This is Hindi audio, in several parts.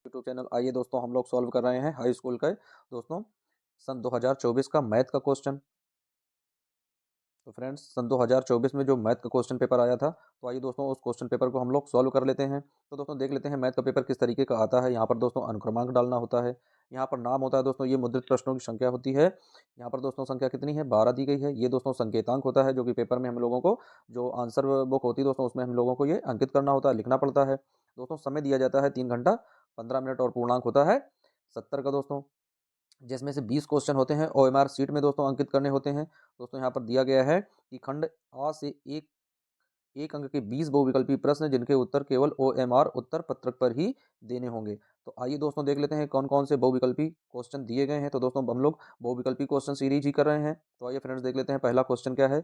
YouTube channel. आइए दोस्तों, हम लोग सॉल्व कर रहे हैं हाई स्कूल का दोस्तों सन 2024 का मैथ का क्वेश्चन। तो फ्रेंड्स, सन 2024 में जो मैथ का क्वेश्चन पेपर आया था, तो आइए दोस्तों उस क्वेश्चन पेपर को हम लोग सॉल्व कर लेते हैं। तो दोस्तों देख लेते हैं मैथ का पेपर किस तरीके का आता है। यहाँ पर दोस्तों अनुक्रमांक डालना होता है, यहाँ पर नाम होता है दोस्तों, ये मुद्रित प्रश्नों की संख्या होती है। यहाँ पर दोस्तों संख्या कितनी है, 12 दी गई है। ये दोस्तों संकेतांक होता है, जो कि पेपर में हम लोगों को जो आंसर बुक होती है दोस्तों, उसमें हम लोगों को ये अंकित करना होता है, लिखना पड़ता है। दोस्तों समय दिया जाता है 3 घंटा 15 मिनट और पूर्णांक होता है 70 का दोस्तों, जिसमें से 20 क्वेश्चन होते हैं ओएमआर सीट में दोस्तों अंकित करने होते हैं। दोस्तों यहाँ पर दिया गया है कि खंड आ से एक एक अंक के 20 बहुविकल्पी प्रश्न जिनके उत्तर केवल ओएमआर उत्तर पत्रक पर ही देने होंगे। तो आइए दोस्तों देख लेते हैं कौन कौन से बहुविकल्पी क्वेश्चन दिए गए हैं। तो दोस्तों हम लोग बहुविकल्पी क्वेश्चन सीरीज ही कर रहे हैं। तो आइए फ्रेंड्स देख लेते हैं पहला क्वेश्चन क्या है।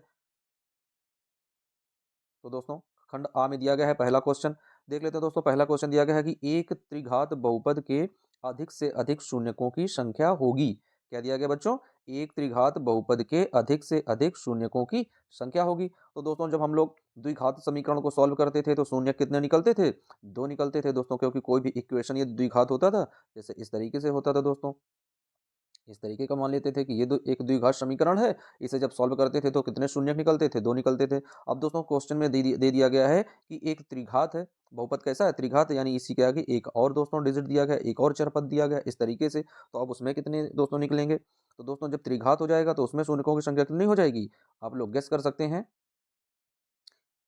तो दोस्तों खंड आ में दिया गया है पहला क्वेश्चन। देख लेते हैं दोस्तों, पहला क्वेश्चन दिया गया है कि एक त्रिघात बहुपद के अधिक से अधिक शून्यकों की संख्या होगी। क्या दिया गया बच्चों, एक त्रिघात बहुपद के अधिक से अधिक शून्यकों की संख्या होगी। तो दोस्तों जब हम लोग द्विघात समीकरण को सॉल्व करते थे तो शून्य कितने निकलते थे, 2 निकलते थे दोस्तों, क्योंकि कोई भी इक्वेशन ये द्विघात होता था, जैसे इस तरीके से होता था दोस्तों। इस तरीके का मान लेते थे कि ये एक द्विघात समीकरण है, इसे जब सॉल्व करते थे तो कितने शून्य निकलते थे, 2 निकलते थे। अब दोस्तों क्वेश्चन में दे दिया गया है कि एक त्रिघात है, बहुपद कैसा है, त्रिघात, यानी इसी के आगे एक और दोस्तों डिजिट दिया गया, एक और चरपद दिया गया इस तरीके से। तो अब उसमें कितने दोस्तों निकलेंगे। तो दोस्तों जब त्रिघात हो जाएगा तो उसमें शून्यकों की संख्या कितनी हो जाएगी, आप लोग गेस कर सकते हैं।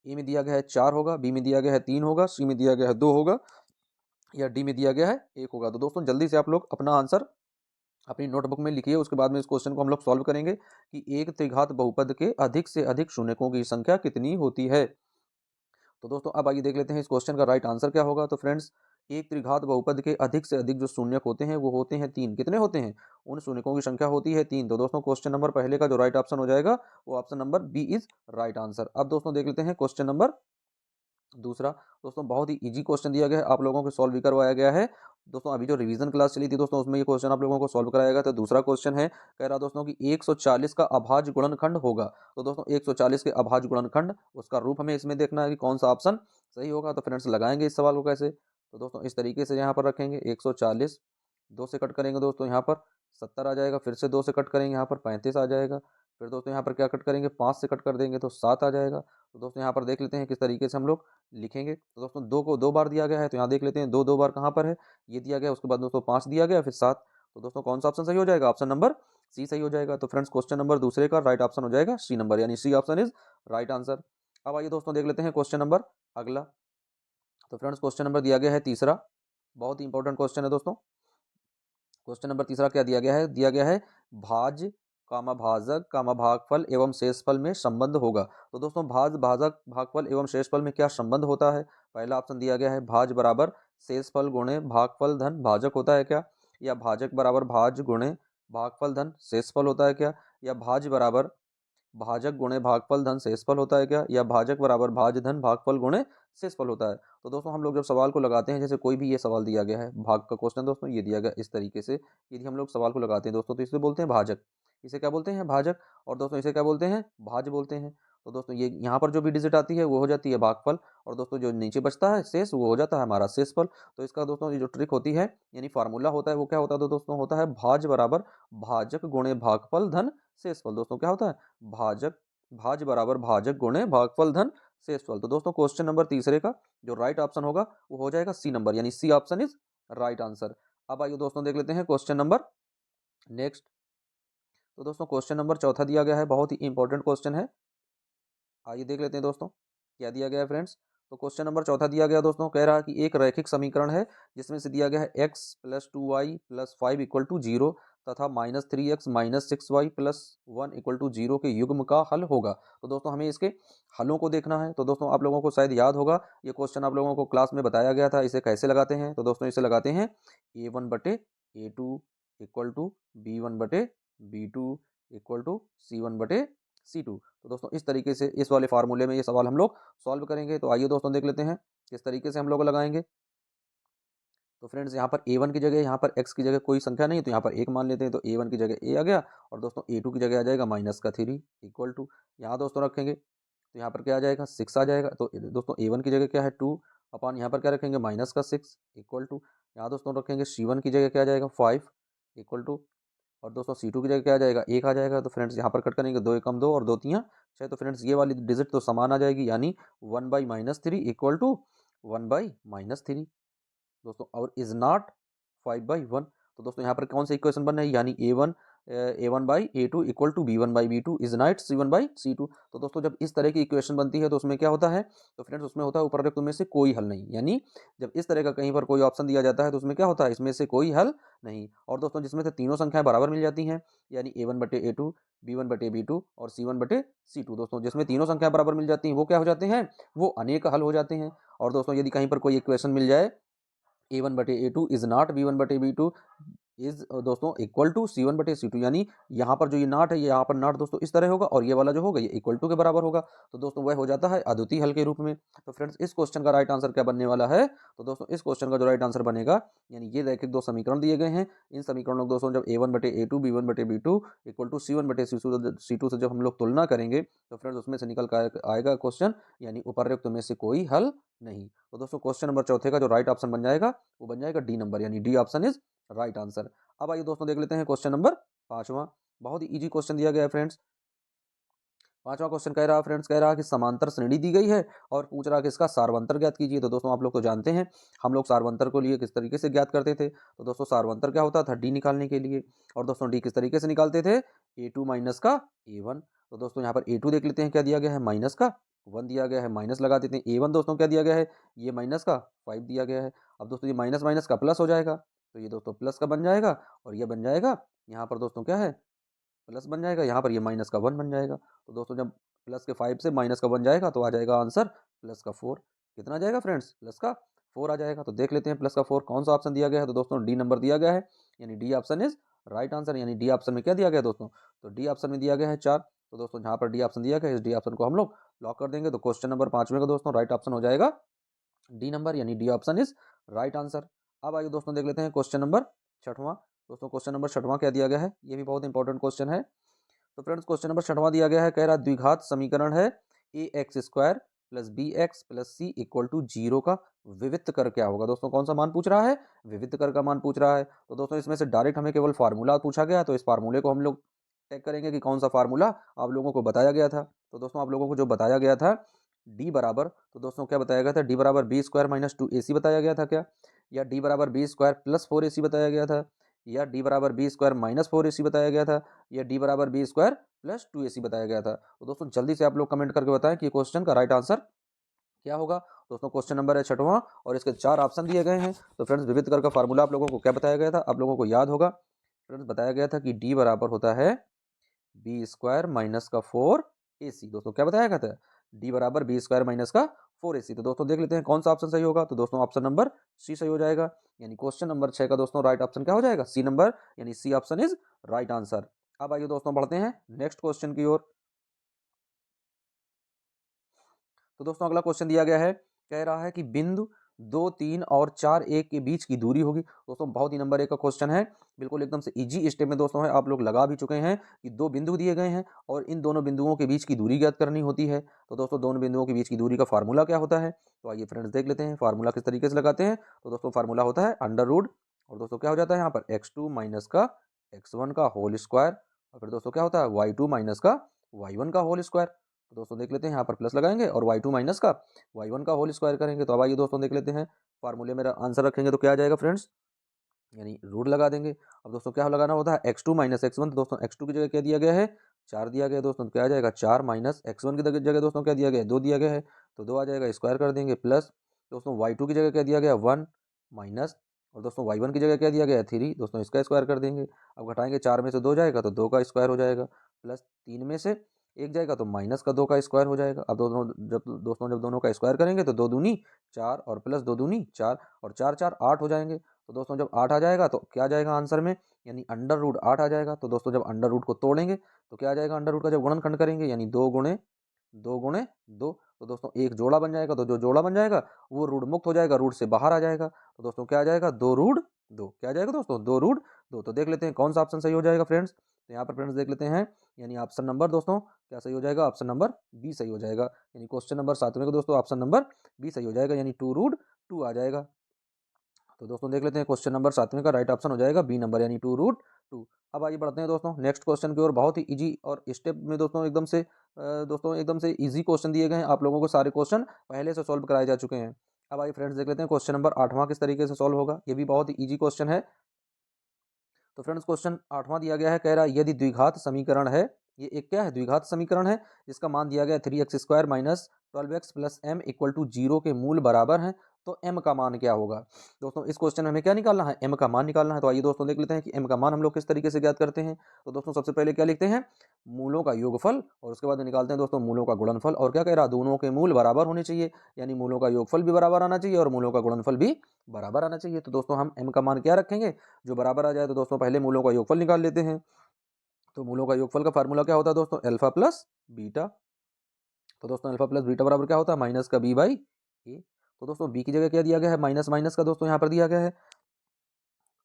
ए में दिया गया है 4 होगा, बी में दिया गया है 3 होगा, सी में दिया गया है 2 होगा, या डी में दिया गया है 1 होगा। तो दोस्तों जल्दी से आप लोग अपना आंसर अपनी नोटबुक में लिखिए, उसके बाद में इस क्वेश्चन को हम लोग सॉल्व करेंगे कि एक त्रिघात बहुपद के अधिक से अधिक शून्यकों की संख्या कितनी होती है। तो दोस्तों अब आइए देख लेते हैं इस क्वेश्चन का राइट आंसर क्या होगा। तो फ्रेंड्स, एक त्रिघात बहुपद के अधिक से अधिक जो शून्यक होते हैं वो होते हैं 3। कितने होते हैं, उन शून्यकों की संख्या होती है 3। तो दोस्तों क्वेश्चन नंबर पहले का जो राइट ऑप्शन हो जाएगा वो option number B is right answer. अब दोस्तों देख लेते हैं क्वेश्चन नंबर दूसरा। दोस्तों बहुत ही इजी क्वेश्चन दिया गया है, आप लोगों को सॉल्व भी करवाया गया है। दोस्तों अभी जो रिवीजन क्लास चली थी दोस्तों, उसमें ये क्वेश्चन आप लोगों को सॉल्व कराया गया था। दूसरा क्वेश्चन है, कह रहा दोस्तों कि 140 का अभाज्य गुणनखंड होगा। तो दोस्तों 140 के अभाज्य गुणनखंड, उसका रूप हमें इसमें देखना है कि कौन सा ऑप्शन सही होगा। तो फ्रेंड्स लगाएंगे इस सवाल को कैसे। तो दोस्तों इस तरीके से यहाँ पर रखेंगे 140, 2 से कट करेंगे दोस्तों, यहाँ पर 70 आ जाएगा, फिर से 2 से कट करेंगे यहाँ पर 35 आ जाएगा, फिर दोस्तों यहाँ पर क्या कट करेंगे, 5 से कट कर देंगे तो 7 आ जाएगा। तो दोस्तों यहाँ पर देख लेते हैं किस तरीके से हम लोग लिखेंगे। तो दोस्तों 2 को 2 बार दिया गया है, तो यहाँ देख लेते हैं 2 2 बार कहाँ पर है, ये दिया गया, उसके बाद दोस्तों 5 दिया गया, फिर 7। तो दोस्तों कौन सा ऑप्शन सही हो जाएगा, ऑप्शन नंबर सी सही हो जाएगा। तो फ्रेंड्स क्वेश्चन नंबर दूसरे का राइट ऑप्शन हो जाएगा सी नंबर, यानी C option is right answer. अब आइए दोस्तों देख लेते हैं क्वेश्चन नंबर अगला। तो फ्रेंड्स क्वेश्चन नंबर दिया गया है तीसरा, बहुत ही इंपॉर्टेंट क्वेश्चन है दोस्तों। क्वेश्चन नंबर तीसरा क्या दिया गया है, दिया गया है भाज्य कामा भाजक कामा भागफल एवं शेषफल में संबंध होगा। तो दोस्तों भाज्य भाजक भागफल एवं शेषफल में क्या संबंध होता है। पहला ऑप्शन दिया गया है भाज्य बराबर शेषफल गुणे भागफल धन भाजक होता है क्या, या भाजक बराबर भाज्य गुणे भागफल धन शेषफल होता है क्या, या भाज्य बराबर भाजक गुणे भागफल धन शेषफल होता है क्या, या भाजक बराबर भाज्य धन भागफल गुणे शेषफल होता है। तो दोस्तों हम लोग जब सवाल को लगाते हैं, जैसे कोई भी ये सवाल दिया गया है भाग का क्वेश्चन दोस्तों, ये दिया गया इस तरीके से, यदि हम लोग सवाल को लगाते हैं दोस्तों तो इसे बोलते हैं भाजक, इसे क्या बोलते हैं भाजक, और दोस्तों इसे क्या बोलते हैं भाज्य बोलते हैं। तो दोस्तों ये यहाँ पर जो भी डिजिट आती है वो हो जाती है भागफल, और दोस्तों जो नीचे बचता है शेष वो हो जाता है हमारा शेषफल। तो इसका दोस्तों ये जो ट्रिक होती है, यानी फार्मूला होता है, वो क्या होता है, तो दोस्तों होता है भाज्य बराबर भाजक गुणे भागफल धन शेषफल। दोस्तों क्या होता है, भाजक भाज्य बराबर भाजक गुणे भागफल धन शेषफल। तो दोस्तों क्वेश्चन नंबर तीसरे का जो राइट ऑप्शन होगा वो हो जाएगा सी नंबर, यानी C option is right answer. अब आइए दोस्तों देख लेते हैं क्वेश्चन नंबर नेक्स्ट। तो दोस्तों क्वेश्चन नंबर चौथा दिया गया है, बहुत ही इंपॉर्टेंट क्वेश्चन है। आइए देख लेते हैं दोस्तों क्या दिया गया है फ्रेंड्स। तो क्वेश्चन नंबर चौथा दिया गया दोस्तों, कह रहा है कि एक रैखिक समीकरण है जिसमें से दिया गया है x plus 2y plus 5 equal to 0 तथा -3x minus 6y plus 1 equal to 0 के युग्म का हल होगा। तो दोस्तों हमें इसके हलों को देखना है। तो दोस्तों आप लोगों को शायद याद होगा, ये क्वेश्चन आप लोगों को क्लास में बताया गया था, इसे कैसे लगाते हैं। तो दोस्तों इसे लगाते हैं a1/a2 equal to b1/b2 equal to c1/c2। तो दोस्तों इस तरीके से इस वाले फार्मूले में ये सवाल हम लोग सॉल्व करेंगे। तो आइए दोस्तों देख लेते हैं किस तरीके से हम लोग लगाएंगे। तो फ्रेंड्स यहाँ पर a1 की जगह, यहाँ पर x की जगह कोई संख्या नहीं, तो यहाँ पर 1 मान लेते हैं। तो a1 की जगह a आ गया, और दोस्तों a2 की जगह आ जाएगा -3 इक्वल टू, यहाँ दोस्तों रखेंगे तो यहाँ पर क्या आ जाएगा 6 आ जाएगा। तो दोस्तों a1 की जगह क्या है 2 अपॉन यहाँ पर क्या रखेंगे -6 इक्वल टू, यहाँ दोस्तों रखेंगे C1 की जगह क्या आ जाएगा 5 इक्वल टू, और दोस्तों C2 की जगह क्या आ जाएगा 1 आ जाएगा। तो फ्रेंड्स यहाँ पर कट करेंगे, 2 एकम 2 और 2 तियाँ 6। तो फ्रेंड्स ये वाली डिजिट तो समान आ जाएगी, यानी 1/-3 इक्वल टू 1/-3 दोस्तों, और इज नॉट 5/1। तो दोस्तों यहाँ पर कौन सा इक्वेशन बन रहा है, यानी A1/A2 equal to B1/B2 is not C1/C2। तो दोस्तों जब इस तरह की इक्वेशन बनती है तो उसमें क्या होता है, तो फ्रेंड्स उसमें होता है उपरोक्त में से कोई हल नहीं, यानी जब इस तरह का कहीं पर कोई ऑप्शन दिया जाता है तो उसमें क्या होता है, इसमें से कोई हल नहीं। और दोस्तों जिसमें से तीनों संख्याएं बराबर मिल जाती हैं, यानी A1/A2, B1/B2 और C1/C2, दोस्तों जिसमें तीनों संख्याएं बराबर मिल जाती हैं वो क्या हो जाते हैं, वो अनेक हल हो जाते हैं। और दोस्तों यदि कहीं पर कोई इक्वेशन मिल जाए A1/A2 is not B1/B2 is दोस्तों इक्वल टू C1/C2, यानी यहाँ पर जो ये नॉट है, यहाँ पर नॉट दोस्तों इस तरह होगा और ये वाला जो होगा ये इक्वल टू के बराबर होगा, तो दोस्तों वह हो जाता है अद्वितीय हल के रूप में। तो फ्रेंड्स इस क्वेश्चन का राइट आंसर क्या बनने वाला है, तो दोस्तों इस क्वेश्चन का जो राइट आंसर बनेगा, यानी ये रैखिक दो समीकरण दिए गए हैं, इन समीकरणों को दोस्तों जब A1/A2 B1/B2 equal to C1/C2 से जब हम लोग तुलना करेंगे तो फ्रेंड्स उसमें से निकल कर आएगा क्वेश्चन, यानी उपर्युक्त में से कोई हल नहीं। तो दोस्तों क्वेश्चन नंबर चौथे का जो राइट ऑप्शन बन जाएगा वो बन जाएगा डी नंबर, यानी D option is right answer. अब आइए दोस्तों देख लेते हैं क्वेश्चन नंबर 5वां। बहुत ही इजी क्वेश्चन दिया गया है फ्रेंड्स। 5वां क्वेश्चन कह रहा फ्रेंड्स, कह रहा कि समांतर श्रेणी दी गई है और पूछ रहा कि इसका सारवंतर ज्ञात कीजिए। तो दोस्तों आप लोग तो जानते हैं हम लोग सारवंतर को लिए किस तरीके से ज्ञात करते थे। तो दोस्तों सारवंतर क्या होता था, डी निकालने के लिए। और दोस्तों डी किस तरीके से निकालते थे, A2 माइनस का A1। तो दोस्तों यहाँ पर A2 देख लेते हैं क्या दिया गया है, माइनस का 1 दिया गया है, माइनस लगा देते हैं। A1 दोस्तों क्या दिया गया है, ये माइनस का 5 दिया गया है। अब दोस्तों ये माइनस माइनस का प्लस हो जाएगा, तो ये दोस्तों प्लस का बन जाएगा, और ये बन जाएगा यहाँ पर दोस्तों क्या है, प्लस बन जाएगा, यहाँ पर ये माइनस का 1 बन जाएगा। तो दोस्तों जब प्लस के 5 से माइनस का 1 जाएगा तो आ जाएगा आंसर प्लस का 4। कितना आ जाएगा फ्रेंड्स, प्लस का 4 आ जाएगा। तो देख लेते हैं प्लस का 4 कौन सा ऑप्शन दिया गया है, तो दोस्तों डी नंबर दिया गया है, यानी D option is right answer. यानी डी ऑप्शन में क्या दिया गया दोस्तों, तो डी ऑप्शन में दिया गया है 4। तो दोस्तों जहाँ पर डी ऑप्शन दिया गया है इस डी ऑप्शन को हम लोग लॉक कर देंगे। तो क्वेश्चन नंबर 5 का दोस्तों राइट ऑप्शन हो जाएगा डी नंबर, यानी D option is right answer. अब आइए दोस्तों देख लेते हैं क्वेश्चन नंबर 6वां। दोस्तों क्वेश्चन नंबर 6वां क्या दिया गया है, ये भी बहुत इंपॉर्टेंट क्वेश्चन है। तो फ्रेंड्स क्वेश्चन नंबर 6वां दिया गया है, कह रहा द्विघात समीकरण है ax² plus bx plus c equal to 0 का विविध कर क्या होगा। दोस्तों कौन सा मान पूछ रहा है, विविध कर का मान पूछ रहा है। तो दोस्तों इसमें से डायरेक्ट हमें केवल फार्मूला पूछा गया, तो इस फार्मूले को हम लोग चेक करेंगे कि कौन सा फार्मूला आप लोगों को बताया गया था। तो दोस्तों आप लोगों को जो बताया गया था डी बराबर, तो दोस्तों क्या बताया गया था, डी बराबर B² माइनस 2AC बताया गया था क्या, या डी बराबर B² प्लस 4AC बताया गया था, या डी बराबर B² माइनस 4AC बताया गया था, या डी बराबर B² प्लस 2AC बताया गया था। तो दोस्तों जल्दी से आप लोग कमेंट करके बताएं कि क्वेश्चन का राइट आंसर क्या होगा। दोस्तों क्वेश्चन नंबर है 6वां और इसके 4 ऑप्शन दिए गए हैं। तो फ्रेंड्स विविध कर का फार्मूला आप लोगों को क्या बताया गया था, आप लोगों को याद होगा फ्रेंड्स, बताया गया था कि डी बराबर होता है B² माइनस का 4AC। दोस्तों क्या बताया गया था, डी बराबर B² माइनस का 4AC। तो दोस्तों देख लेते हैं कौन सा ऑप्शन सही होगा, तो दोस्तों ऑप्शन नंबर सी सही हो जाएगा। यानी क्वेश्चन नंबर 6 का दोस्तों राइट ऑप्शन क्या हो जाएगा, सी नंबर, यानी C option is right answer. अब आइए दोस्तों बढ़ते हैं नेक्स्ट क्वेश्चन की ओर। तो दोस्तों अगला क्वेश्चन दिया गया है, कह रहा है कि बिंदु 2, 3 और 4, 1 के बीच की दूरी होगी। दोस्तों बहुत ही नंबर 1 का क्वेश्चन है, बिल्कुल एकदम से इजी स्टेप में दोस्तों है, आप लोग लगा भी चुके हैं कि 2 बिंदु दिए गए हैं और इन दोनों बिंदुओं के बीच की दूरी ज्ञात करनी होती है। तो दोस्तों दोनों बिंदुओं के बीच की दूरी का फार्मूला क्या होता है, तो आइए फ्रेंड्स देख लेते हैं फार्मूला किस तरीके से लगाते हैं। तो दोस्तों फार्मूला होता है अंडर रूट, और दोस्तों क्या हो जाता है यहाँ पर x2 माइनस का x1 का होल स्क्वायर, और फिर दोस्तों क्या होता है y2 माइनस का y1 का होल स्क्वायर। तो दोस्तों देख लेते हैं यहाँ पर प्लस लगाएंगे और y2 माइनस का y1 का होल स्क्वायर करेंगे। तो अब आइए दोस्तों देख लेते हैं फार्मूले मेरा आंसर रखेंगे तो क्या आ जाएगा फ्रेंड्स, यानी रूट लगा देंगे। अब दोस्तों क्या लगाना होता है, x2 माइनस x1। तो दोस्तों x2 की जगह क्या दिया गया है, 4 दिया गया है दोस्तों, तो क्या आ जाएगा 4 माइनस x1 की जगह दोस्तों क्या दिया गया है, 2 दिया गया है, तो 2 आ जाएगा, स्क्वायर कर देंगे, प्लस दोस्तों y2 की जगह क्या दिया गया 1 माइनस, और दोस्तों y1 की जगह क्या दिया गया है 3, दोस्तों इसका स्क्वायर कर देंगे। अब घटाएंगे 4 में से 2 जाएगा तो 2 का स्क्वायर हो जाएगा, प्लस 3 में से 1 जाएगा तो माइनस का 2 का स्क्वायर हो जाएगा। अब जब दोनों का स्क्वायर करेंगे तो 2 दूनी 4 और प्लस 2 दूनी 4 और 4 4 8 हो जाएंगे। तो दोस्तों जब 8 आ जाएगा तो क्या आ जाएगा आंसर में, यानी अंडर रूट 8 आ जाएगा। तो दोस्तों जब अंडर रूट को तोड़ेंगे तो क्या आ जाएगा, अंडर रूट का जब गुणनखंड करेंगे यानी 2 गुणे 2 गुणे 2, तो दोस्तों एक जोड़ा बन जाएगा। तो जो जोड़ा बन जाएगा वो रूट मुक्त हो जाएगा, रूट से बाहर आ जाएगा। तो दोस्तों क्या आ जाएगा, 2 रूट 2, क्या आ जाएगा दोस्तों 2 रूट 2। तो देख लेते हैं कौन सा ऑप्शन सही हो जाएगा फ्रेंड्स। तो यहाँ पर फ्रेंड्स देख लेते हैं, यानी ऑप्शन नंबर दोस्तों क्या सही हो जाएगा, ऑप्शन नंबर बी सही हो जाएगा। यानी क्वेश्चन नंबर 7 का दोस्तों ऑप्शन नंबर बी सही हो जाएगा, यानी 2 रूट 2 आ जाएगा। तो दोस्तों देख लेते हैं क्वेश्चन नंबर 7वें का राइट ऑप्शन हो जाएगा बी नंबर यानी 2√2। अब आइए बढ़ते हैं दोस्तों नेक्स्ट क्वेश्चन की ओर। बहुत ही इजी और स्टेप में दोस्तों एकदम से इजी क्वेश्चन दिए गए हैं। आप लोगों को सारे क्वेश्चन पहले से सॉल्व कराए जा चुके हैं। अब आइए फ्रेंड्स देख लेते हैं क्वेश्चन नंबर 8वां किस तरीके से सॉल्व होगा। ये भी बहुत ही इजी क्वेश्चन है। तो फ्रेंड्स क्वेश्चन 8वां दिया गया है, कह रहा है यदि द्विघात समीकरण है, ये एक क्या है, द्विघात समीकरण है जिसका मान दिया गया है 3x² minus 12x plus m equal to 0 के मूल बराबर हैं, तो m का मान क्या होगा। दोस्तों इस क्वेश्चन में हमें क्या निकालना है, m का मान निकालना है। तो आइए दोस्तों देख लेते हैं कि m का मान हम लोग किस तरीके से ज्ञात करते हैं। तो दोस्तों सबसे पहले क्या लिखते हैं, मूलों का योगफल, और उसके बाद निकालते हैं दोस्तों मूलों का गुणनफल। और क्या कह रहा है, दोनों के मूल बराबर होने चाहिए, यानी मूलों का योगफल भी बराबर आना चाहिए और मूलों का गुणनफल भी बराबर आना चाहिए। तो दोस्तों हम m का मान क्या रखेंगे, जो बराबर आ जाए। तो दोस्तों पहले मूलों का योगफल निकाल लेते हैं। तो मूलों का योगफल का फार्मूला क्या होता है दोस्तों, अल्फा प्लस बीटा। तो दोस्तों अल्फा प्लस बीटा बराबर क्या होता है, माइनस का बी बाई ए। तो दोस्तों बी की जगह क्या दिया गया है, माइनस माइनस का दोस्तों यहाँ पर दिया गया है,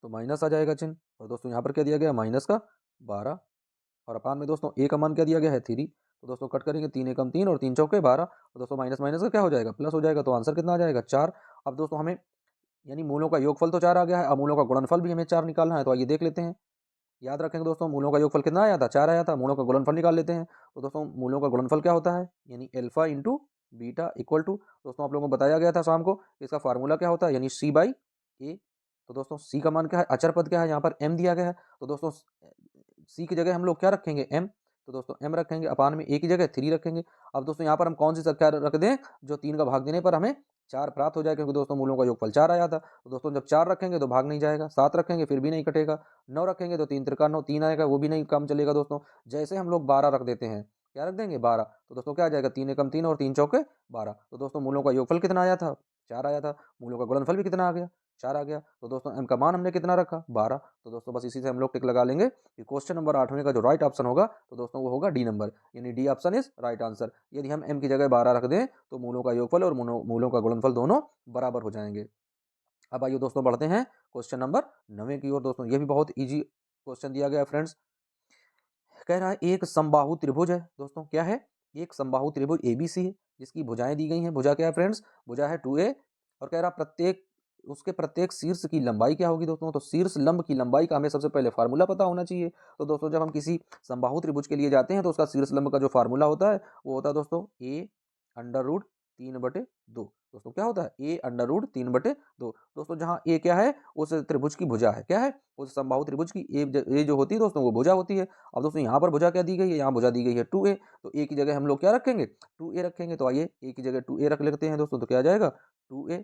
तो माइनस आ जाएगा चिन्ह। और दोस्तों यहाँ पर क्या दिया गया है, माइनस का 12। और अपान में दोस्तों ए का मान क्या दिया गया है, 3। तो दोस्तों कट करेंगे, 3 एकम 3 और 3 चौके 12। तो दोस्तों माइनस माइनस का क्या हो जाएगा, प्लस हो जाएगा। तो आंसर कितना आ जाएगा, 4। अब दोस्तों हमें यानी मूलों का योगफल तो 4 आ गया है, अब मूलों का गुणनफल भी हमें 4 निकालना है। तो आइए देख लेते हैं। याद रखेंगे दोस्तों, मूलों का योगफल कितना आया था, 4 आया था। मूलों का गुणनफल निकाल लेते हैं। तो दोस्तों मूलों का गुणनफल क्या होता है, यानी alpha into beta equal to, दोस्तों आप लोगों को बताया गया था शाम को, इसका फार्मूला क्या होता है, यानी सी बाई ए। तो दोस्तों सी का मान क्या है, अचर पद क्या है, यहाँ पर एम दिया गया है। तो दोस्तों सी की जगह हम लोग क्या रखेंगे, एम। तो दोस्तों एम रखेंगे, अपान में ए की जगह 3 रखेंगे। अब दोस्तों यहाँ पर हम कौन सी संख्या रख दें, जो 3 का भाग देने पर हमें 4 प्राप्त हो जाए, क्योंकि दोस्तों मूलों का योगफल 4 आया था। तो दोस्तों जब 4 रखेंगे तो भाग नहीं जाएगा, 7 रखेंगे फिर भी नहीं कटेगा, 9 रखेंगे तो 3 त्रिका 9, 3 आएगा वो भी नहीं काम चलेगा। दोस्तों जैसे हम लोग 12 रख देते हैं, क्या रख देंगे, 12। तो दोस्तों क्या आ जाएगा, 3 एकम 3 और 3 चौके 12। तो दोस्तों मूलों का योगफल कितना आया था, 4 आया था। मूलों का गुणनफल भी कितना आ गया, 4 आ गया। तो दोस्तों m का मान हमने कितना रखा, 12। तो दोस्तों बस इसी से हम लोग टिक लगा लेंगे कि क्वेश्चन नंबर 8वें का जो राइट ऑप्शन होगा, तो दोस्तों वो होगा डी नंबर, यानी D option is right answer. यदि हम m की जगह 12 रख दें तो मूलों का योगफल और मूलों का गुणनफल दोनों बराबर हो जाएंगे। अब आइए दोस्तों बढ़ते हैं क्वेश्चन नंबर 9 की ओर। दोस्तों ये भी बहुत ईजी क्वेश्चन दिया गया है फ्रेंड्स। कह रहा है एक समबाहु त्रिभुज है। दोस्तों क्या है, एक समबाहु त्रिभुज एबीसी है, जिसकी भुजाएं दी गई हैं। भुजा क्या है फ्रेंड्स, भुजा है 2a। और कह रहा प्रत्येक शीर्ष की लंबाई क्या होगी। दोस्तों तो शीर्ष लंब की लंबाई का हमें सबसे पहले फार्मूला पता होना चाहिए। तो दोस्तों जब हम किसी समबाहु त्रिभुज के लिए जाते हैं तो उसका शीर्ष लंब का जो फार्मूला होता है वो होता है दोस्तों a अंडर रूट 3/2। दोस्तों क्या होता है, a अंडर रूट 3/2। दोस्तों जहाँ a क्या है, उस त्रिभुज की भुजा है, क्या है, उस समबाहु त्रिभुज की a जो होती है दोस्तों वो भुजा होती है। अब दोस्तों यहाँ पर भुजा क्या दी गई है, यहाँ भुजा दी गई है 2a। तो a की जगह हम लोग क्या रखेंगे, 2a रखेंगे। तो आइए a की जगह 2a रख लेते हैं दोस्तों। तो क्या आ जाएगा, 2a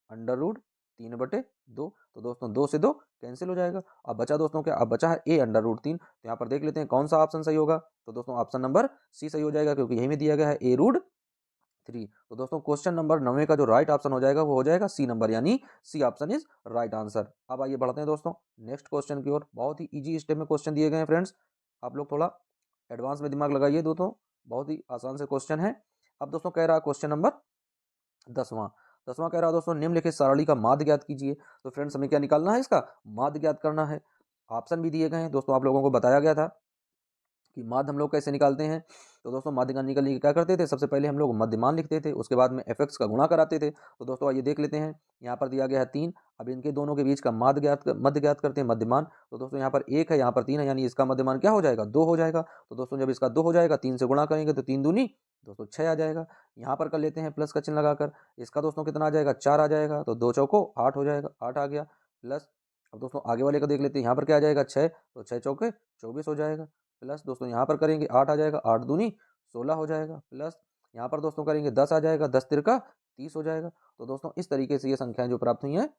अंडर रूट 3/2। तो दोस्तों 2 से 2 कैंसिल हो जाएगा। अब बचा दोस्तों क्या, अब बचा है a अंडर रूट 3। तो यहाँ पर देख लेते हैं कौन सा ऑप्शन सही होगा। तो दोस्तों ऑप्शन नंबर सी सही हो जाएगा, क्योंकि यही में दिया गया है a√3। तो दोस्तों क्वेश्चन नंबर 9 का जो राइट ऑप्शन हो जाएगा वो हो जाएगा सी नंबर, यानी C option is right answer. अब आइए बढ़ते हैं दोस्तों नेक्स्ट क्वेश्चन की ओर। बहुत ही इजी स्टेप में क्वेश्चन दिए गए हैं फ्रेंड्स, आप लोग थोड़ा एडवांस में दिमाग लगाइए दोस्तों, बहुत ही आसान से क्वेश्चन है। अब दोस्तों कह रहा है क्वेश्चन नंबर 10वां। 10वां कह रहा है दोस्तों निम्नलिखित सारणी का माध्य ज्ञात कीजिए। तो फ्रेंड्स हमें क्या निकालना है, इसका माध्य ज्ञात करना है। ऑप्शन भी दिए गए हैं दोस्तों, आप लोगों को बताया गया था कि माध्य हम लोग कैसे निकालते हैं। तो दोस्तों माध्य निकालने के लिए क्या करते थे, सबसे पहले हम लोग मध्यमान लिखते थे, उसके बाद में fx का गुणा कराते थे। तो दोस्तों आइए देख लेते हैं, यहाँ पर दिया गया है 3। अब इनके दोनों के बीच का मध्य ज्ञात करते हैं, मध्यमान। तो दोस्तों यहाँ पर 1 है, यहाँ पर 3 है, यानी इसका मध्यमान क्या हो जाएगा, 2 हो जाएगा। तो दोस्तों जब इसका 2 हो जाएगा, 3 से गुणा करेंगे तो 3 दूनी दोस्तों 6 आ जाएगा। यहाँ पर कर लेते हैं प्लस का चिन्ह लगाकर, इसका दोस्तों कितना आ जाएगा, 4 आ जाएगा। तो 2 चौको 8 हो जाएगा, 8 आ गया प्लस। अब दोस्तों आगे वाले का देख लेते हैं, यहाँ पर क्या आ जाएगा 6, तो 6 चौके 24 हो जाएगा प्लस। दोस्तों यहाँ पर करेंगे 8 आ जाएगा, 8 दूनी 16 हो जाएगा प्लस। यहाँ पर दोस्तों करेंगे 10 आ जाएगा, 10 तिरका 30 हो जाएगा। तो दोस्तों इस तरीके से ये संख्याएं जो प्राप्त हुई हैं,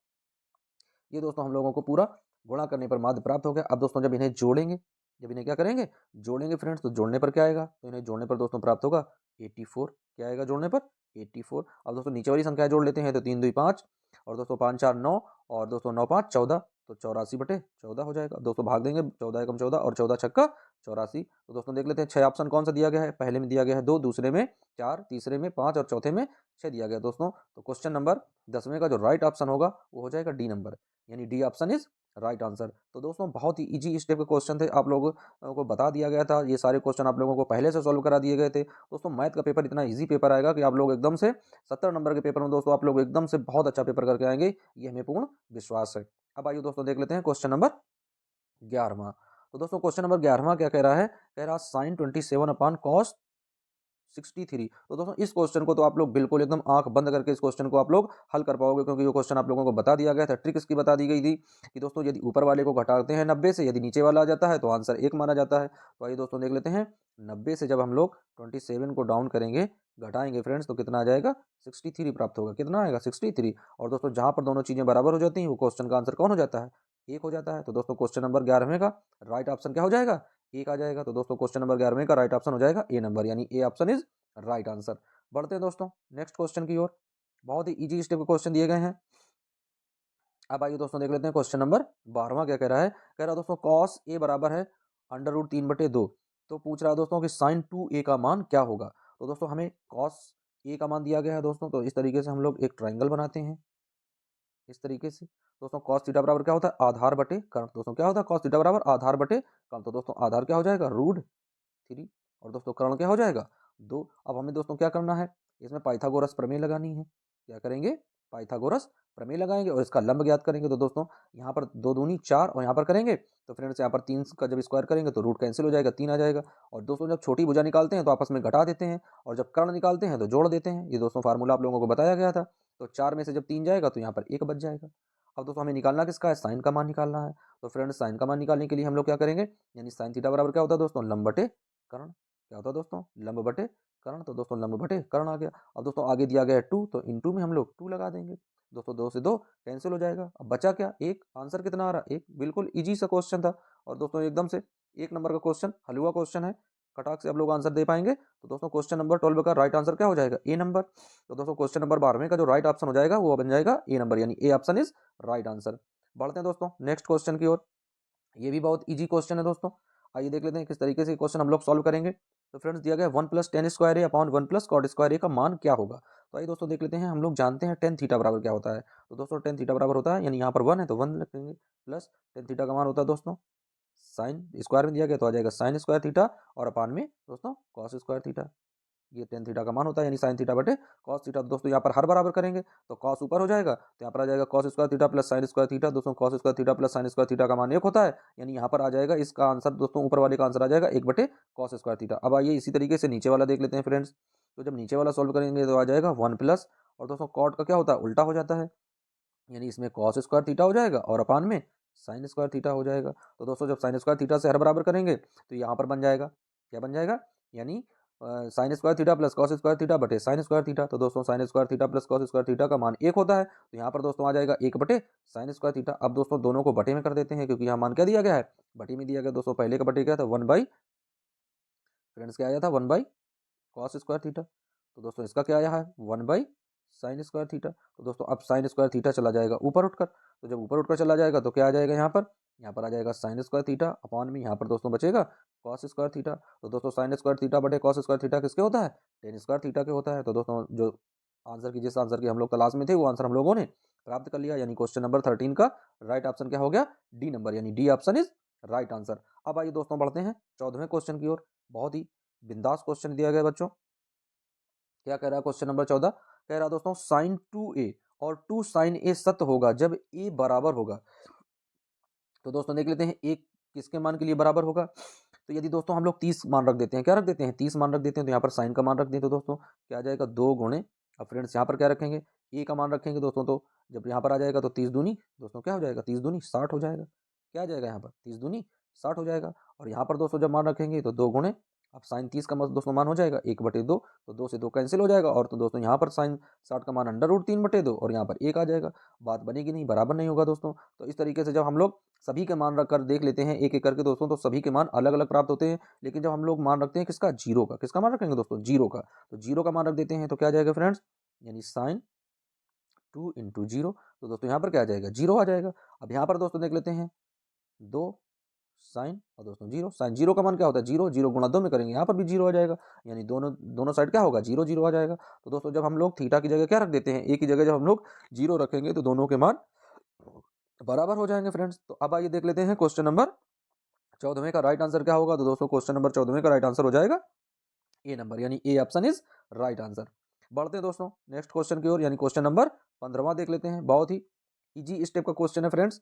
ये दोस्तों हम लोगों को पूरा गुणा करने पर माध्य प्राप्त हो गया। अब दोस्तों जब इन्हें जोड़ेंगे, जब इन्हें क्या करेंगे, जोड़ेंगे फ्रेंड्स, तो जोड़ने पर क्या आएगा, तो इन्हें जोड़ने पर दोस्तों प्राप्त होगा 84। क्या आएगा जोड़ने पर, 84। अब दोस्तों नीचे वाली संख्या जोड़ लेते हैं, तो 3 2 5 और दोस्तों 5 4 9 और दोस्तों 9 5 14, तो 84/14 हो जाएगा। दोस्तों भाग देंगे, 14 एकम 14 और 14 छक्का 84। तो दोस्तों देख लेते हैं 6 ऑप्शन कौन सा दिया गया है, पहले में दिया गया है 2, दूसरे में 4, तीसरे में 5 और चौथे में 6 दिया गया दोस्तों। तो क्वेश्चन नंबर 10वें का जो राइट ऑप्शन होगा वो हो जाएगा डी नंबर, यानी D option is right answer. तो दोस्तों बहुत ही इजी इस टाइप के क्वेश्चन थे, आप लोगों को बता दिया गया था, ये सारे क्वेश्चन आप लोगों को पहले से सॉल्व करा दिए गए थे। दोस्तों मैथ का पेपर इतना इजी पेपर आएगा कि आप लोग एकदम से 70 नंबर के पेपर में दोस्तों आप लोग एकदम से बहुत अच्छा पेपर करके आएंगे, ये हमें पूर्ण विश्वास है। अब आइए दोस्तों देख लेते हैं क्वेश्चन नंबर 11वां। तो दोस्तों क्वेश्चन नंबर 11वां क्या कह रहा है, कह रहा साइन 27 अपॉन कॉस 63। तो दोस्तों इस क्वेश्चन को तो आप लोग बिल्कुल एकदम आंख बंद करके इस क्वेश्चन को आप लोग हल कर पाओगे, क्योंकि ये क्वेश्चन आप लोगों को बता दिया गया था। ट्रिक इसकी बता दी गई थी कि दोस्तों यदि ऊपर वाले को घटाते हैं 90 से, यदि नीचे वाला आ जाता है तो आंसर 1 माना जाता है। तो आइए दोस्तों देख लेते हैं, 90 से जब हम लोग 27 को डाउन करेंगे, घटाएंगे फ्रेंड्स, तो कितना आ जाएगा, 63 प्राप्त होगा। कितना आएगा, 63। और दोस्तों जहां पर दोनों चीजें बराबर हो जाती हैं वो क्वेश्चन का आंसर कौन हो जाता है, 1 हो जाता है। तो दोस्तों क्वेश्चन नंबर 11वें का राइट ऑप्शन क्या हो जाएगा, 1 आ जाएगा। तो दोस्तों क्वेश्चन नंबर 11वें का राइट ऑप्शन हो जाएगा ए नंबर, यानी A option is right answer. बढ़ते हैं दोस्तों नेक्स्ट क्वेश्चन की ओर, बहुत ही इजी स्टेप के क्वेश्चन दिए गए हैं। अब आइए दोस्तों देख लेते हैं क्वेश्चन नंबर 12वां क्या कह रहा है, कह रहा है दोस्तों कॉस ए बराबर है √3/2। तो पूछ रहा है दोस्तों कि साइन 2a का मान क्या होगा। तो दोस्तों हमें कॉस ए का मान दिया गया है दोस्तों, तो इस तरीके से हम लोग एक ट्राइंगल बनाते हैं इस तरीके से। दोस्तों कॉस थीटा बराबर क्या होता है, आधार बटे कर्ण। दोस्तों क्या होता है, कॉस थीटा बराबर आधार बटे कर्ण। तो दोस्तों आधार क्या हो जाएगा, √3, और दोस्तों कर्ण क्या हो जाएगा, 2। अब हमें दोस्तों क्या करना है, इसमें पाइथागोरस प्रमेय लगानी है। क्या करेंगे, पाइथागोरस प्रमेय लगाएंगे और इसका लंब ज्ञात करेंगे। तो दोस्तों यहाँ पर 2 दूनी 4 और यहाँ पर करेंगे तो फ्रेंड्स यहाँ पर 3 का जब स्क्वायर करेंगे तो रूट कैंसिल हो जाएगा, 3 आ जाएगा। और दोस्तों जब छोटी भुजा निकालते हैं तो आपस में घटा देते हैं, और जब कर्ण निकालते हैं तो जोड़ देते हैं। ये दोस्तों फार्मूला आप लोगों को बताया गया था। तो 4 में से जब 3 जाएगा तो यहाँ पर 1 बच जाएगा। अब दोस्तों हमें निकालना किसका है, साइन का मान निकालना है। तो फ्रेंड्स साइन का मान निकालने के लिए हम लोग क्या करेंगे, यानी साइन थीटा बराबर क्या होता है दोस्तों, लंब बटे कर्ण। क्या होता है दोस्तों, लंब बटे कर्ण। तो दोस्तों लंब बटे कर्ण आ गया। अब दोस्तों आगे दिया गया है 2, तो इन 2 में हम लोग 2 लगा देंगे। दोस्तों 2 से 2 कैंसिल हो जाएगा। अब बचा क्या, 1। आंसर कितना आ रहा है, 1। बिल्कुल इजी सा क्वेश्चन था, और दोस्तों एकदम से 1 नंबर का क्वेश्चन, हलवा क्वेश्चन है, कटाक से आप लोग आंसर दे पाएंगे। तो दोस्तों क्वेश्चन नंबर 12 का राइट आंसर क्या हो जाएगा, ए नंबर। तो दोस्तों क्वेश्चन नंबर 12वें का जो राइट ऑप्शन हो जाएगा वो बन जाएगा ए नंबर, यानी A option is right answer. बढ़ते हैं दोस्तों नेक्स्ट क्वेश्चन की ओर। ये भी बहुत इजी क्वेश्चन है दोस्तों। आइए देख लेते हैं किस तरीके से क्वेश्चन हम लोग सॉल्व करेंगे। तो फ्रेंड्स दिया गया 1 + tan स्क्वायर ए अपॉन 1 + cot स्क्वायर ए का मान क्या होगा। तो आइए दोस्तों देख लेते हैं, हम लोग जानते हैं tan थीटा बराबर क्या होता है। तो दोस्तों tan थीटा बराबर होता है, यानी यहाँ पर 1 है तो 1 लिखेंगे, प्लस tan थीटा का मान होता है दोस्तों, साइन स्क्वायर में दिया गया तो आ जाएगा साइन स्क्वायर थीटा, और अपान में दोस्तों कॉस स्क्वायर थीटा। ये tan थीटा का मान होता है, यानी साइन थीटा बटे कॉस थीटा। तो दोस्तों यहाँ पर हर बराबर करेंगे तो कॉस ऊपर हो जाएगा, तो यहाँ पर आ जाएगा cos square theta plus sine square theta. दोस्तों cos square theta plus sine square theta का मान 1 होता है, यानी यहाँ पर आ जाएगा इसका आंसर दोस्तों, ऊपर वाले का आंसर आ जाएगा 1 बटे कॉस स्क्वायर थीटा। अब आइए इसी तरीके से नीचे वाला देख लेते हैं फ्रेंड्स। तो जब नीचे वाला सॉल्व करेंगे तो आ जाएगा 1 प्लस, और दोस्तों कॉट का क्या होता है, उल्टा हो जाता है, यानी इसमें कॉस स्क्वायर थीटा हो जाएगा और अपान में साइन स्क्वायर थीटा हो जाएगा। तो दोस्तों जब साइन स्क्वायर थीटा से हर बराबर करेंगे तो यहाँ पर बन जाएगा, क्या बन जाएगा, यानी sign square theta plus cos square theta बटे साइन स्क्वायर थीटा। तो दोस्तों sign square theta plus cos square theta का मान 1 होता है, तो यहाँ पर दोस्तों आ जाएगा 1 बटे साइन स्क्वायर थीटा। अब दोस्तों दोनों को बटे में कर देते हैं, क्योंकि यहाँ मान क्या दिया गया है, बटे में दिया गया। दोस्तों पहले का बटे क्या था, 1 बाई, फ्रेंड्स क्या आया था, 1 बाई कॉस स्क्वायर थीटा। तो दोस्तों इसका क्या आया है, 1 बाई साइन स्क्वायर थीटा। तो दोस्तों अब साइन स्क्वायर थीटा चला जाएगा ऊपर उठकर, तो जब ऊपर उठकर चला जाएगा तो क्या आ जाएगा यहाँ पर आ जाएगा साइन स्क्वायर थीटा अपॉन में यहाँ पर दोस्तों बचेगा कॉस स्क्वायर थीटा। तो दोस्तों साइन स्क्वायर थीटा बटे कॉस स्क्वायर थीटा किसके होता है, टेन स्क्वायर थीटा के होता है। तो दोस्तों जो आंसर की, जिस आंसर की हम लोग तलाश में थे, वो आंसर हम लोगों ने प्राप्त कर लिया, यानी क्वेश्चन नंबर 13 का राइट ऑप्शन क्या हो गया, डी नंबर, यानी D option is right answer. अब आइए दोस्तों बढ़ते हैं 14वें क्वेश्चन की ओर। बहुत ही बिंदास क्वेश्चन दिया गया बच्चों। क्या कह रहा है क्वेश्चन नंबर 14, कह रहा है दोस्तों साइन 2a और 2 साइन ए सत्य होगा जब a बराबर होगा। तो दोस्तों देख लेते हैं a किसके मान के लिए बराबर होगा। तो यदि दोस्तों हम लोग 30 मान रख देते हैं, क्या रख देते हैं, 30 मान रख देते हैं, तो यहाँ पर साइन का मान रख दें तो दोस्तों क्या आ जाएगा, 2 गुणे, अब फ्रेंड्स यहाँ पर क्या रखेंगे, a का मान रखेंगे दोस्तों। तो जब यहाँ पर आ जाएगा तो 30 दूनी दोस्तों क्या हो जाएगा, 30 दूनी 60 हो जाएगा। क्या आ जाएगा यहाँ पर, 30 दूनी 60 हो जाएगा। और यहाँ पर दोस्तों जब मान रखेंगे तो 2 गुणे, अब साइन 30 का दोस्तों मान हो जाएगा 1/2, तो 2 से 2 कैंसिल हो जाएगा। और तो दोस्तों यहाँ पर साइन 60 का मान √3/2, और यहाँ पर 1 आ जाएगा। बात बनेगी नहीं, बराबर नहीं होगा दोस्तों। तो इस तरीके से जब हम लोग सभी के मान रख कर देख लेते हैं एक एक करके दोस्तों, तो सभी के मान अलग अलग प्राप्त होते हैं। लेकिन जब हम लोग मान रखते हैं किसका, जीरो का, किसका मान रखेंगे दोस्तों, जीरो का, तो जीरो का मान रख देते हैं तो क्या आ जाएगा फ्रेंड्स, यानी साइन 2 इंटू जीरो। तो दोस्तों यहाँ पर क्या आ जाएगा, जीरो आ जाएगा। अब यहाँ पर दोस्तों देख लेते हैं 2 साइन, और दोस्तों जीरो, साइन जीरो का मान क्या होता है, जीरो, जीरो गुणा 2 में करेंगे यहाँ पर भी जीरो आ जाएगा, यानी दोनों दोनों साइड क्या होगा, जीरो जीरो आ जाएगा। तो दोस्तों जब हम लोग थीटा की जगह क्या रख देते हैं, एक ही जगह जब हम लोग जीरो रखेंगे तो दोनों के मान बराबर हो जाएंगे फ्रेंड्स। तो अब आइए देख लेते हैं क्वेश्चन नंबर 14वें का राइट आंसर क्या होगा। तो दोस्तों क्वेश्चन नंबर 14वें का राइट आंसर हो जाएगा ए नंबर, यानी A option is right answer. बढ़ते हैं दोस्तों नेक्स्ट क्वेश्चन की ओर, यानी क्वेश्चन नंबर 15वां देख लेते हैं। बहुत ही इजी स्टेप का क्वेश्चन है फ्रेंड्स।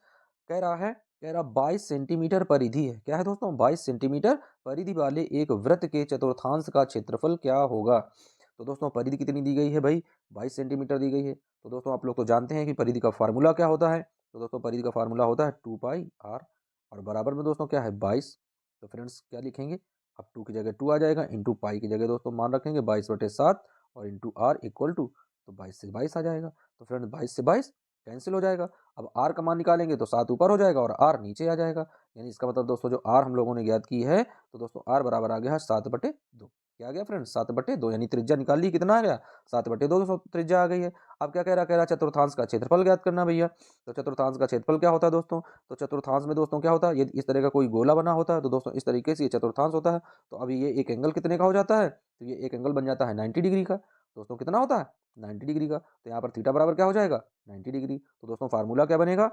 कह रहा 22 सेंटीमीटर परिधि है। क्या है दोस्तों? 22 सेंटीमीटर परिधि वाले एक वृत्त के चतुर्थांश का क्षेत्रफल क्या होगा। तो दोस्तों परिधि कितनी दी गई है भाई? 22 सेंटीमीटर दी गई है। तो दोस्तों आप लोग तो जानते हैं कि परिधि का फार्मूला क्या होता है। तो दोस्तों परिधि का फार्मूला होता है 2πr, और बराबर में दोस्तों क्या है 22। तो फ्रेंड्स क्या लिखेंगे? अब 2 की जगह 2 आ जाएगा, इंटू पाई की जगह दोस्तों मान रखेंगे 22/7, और इंटू आर इक्वल टू, तो 22 से 22 आ जाएगा। तो फ्रेंड्स 22 से 22 कैंसिल हो जाएगा। अब आर का मान निकालेंगे तो 7 ऊपर हो जाएगा और आर नीचे आ जाएगा। यानी इसका मतलब दोस्तों जो आर हम लोगों ने ज्ञात की है, तो दोस्तों आर बराबर आ गया है 7/2। क्या आ गया फ्रेंड्स? 7/2, यानी त्रिज्या निकाल ली, कितना आ गया? 7/2 दोस्तों त्रिज्या आ गई है। अब क्या कह रहा चतुर्थांश का क्षेत्रफल ज्ञात करना भैया। तो चतुर्थांश का क्षेत्रफल क्या होता है दोस्तों? तो चतुर्थांश में दोस्तों क्या होता है, यदि इस तरह का कोई गोला बना होता है तो दोस्तों इस तरीके से ये चतुर्थांश होता है। तो अभी ये एक एंगल कितने का हो जाता है? तो ये एक एंगल बन जाता है 90 डिग्री का। दोस्तों कितना होता है? 90 डिग्री का। तो यहाँ पर थीटा बराबर क्या हो जाएगा? 90 डिग्री। तो दोस्तों फार्मूला क्या बनेगा?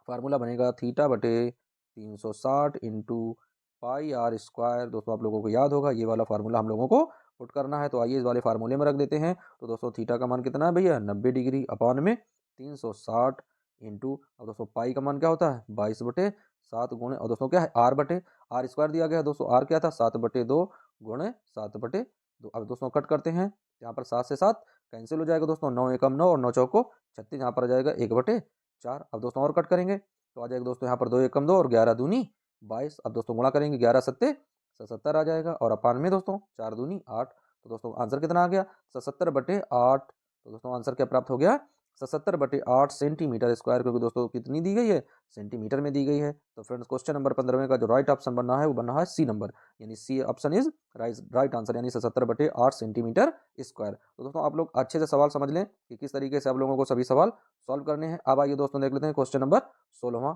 फार्मूला बनेगा थीटा बटे 360 इंटू पाई आर स्क्वायर। दोस्तों आप लोगों को याद होगा ये वाला फार्मूला हम लोगों को पुट करना है। तो आइए इस वाले फार्मूले में रख देते हैं। तो दोस्तों थीटा का मान कितना है भैया? 90 डिग्री अपॉन में 360 इंटू, अब दोस्तों पाई का मान क्या होता है? 22/7 गुणे, और दोस्तों क्या है? आर बटे आर स्क्वायर दिया गया है। दोस्तों आर क्या था? 7/2 गुणे 7/2। अब दोस्तों कट करते हैं, यहाँ पर 7 से 7 कैंसिल हो जाएगा दोस्तों, 9 एकम 9 और 9 चौको 36, यहाँ पर आ जाएगा 1/4। अब दोस्तों और कट करेंगे तो आ जाएगा दोस्तों यहाँ पर 2 एकम 2 और 11 दूनी 22। अब दोस्तों गुणा करेंगे 11 सत्ते 77 आ जाएगा, और अपान में दोस्तों 4 दूनी 8। तो दोस्तों आंसर कितना आ गया? 77/8। तो दोस्तों आंसर क्या प्राप्त हो गया? 77/8 सेंटीमीटर स्क्वायर, क्योंकि दोस्तों कितनी दी गई है? सेंटीमीटर में दी गई है। तो फ्रेंड्स क्वेश्चन नंबर 15 का जो राइट ऑप्शन बनना है वो बनना है सी नंबर, यानी C option is right answer, यानी 77/8 सेंटीमीटर स्क्वायर। तो दोस्तों आप लोग अच्छे से सवाल समझ लें कि किस तरीके से आप लोगों को सभी सवाल सॉल्व करने हैं। अब आइए दोस्तों देख लेते हैं क्वेश्चन नंबर 16वां।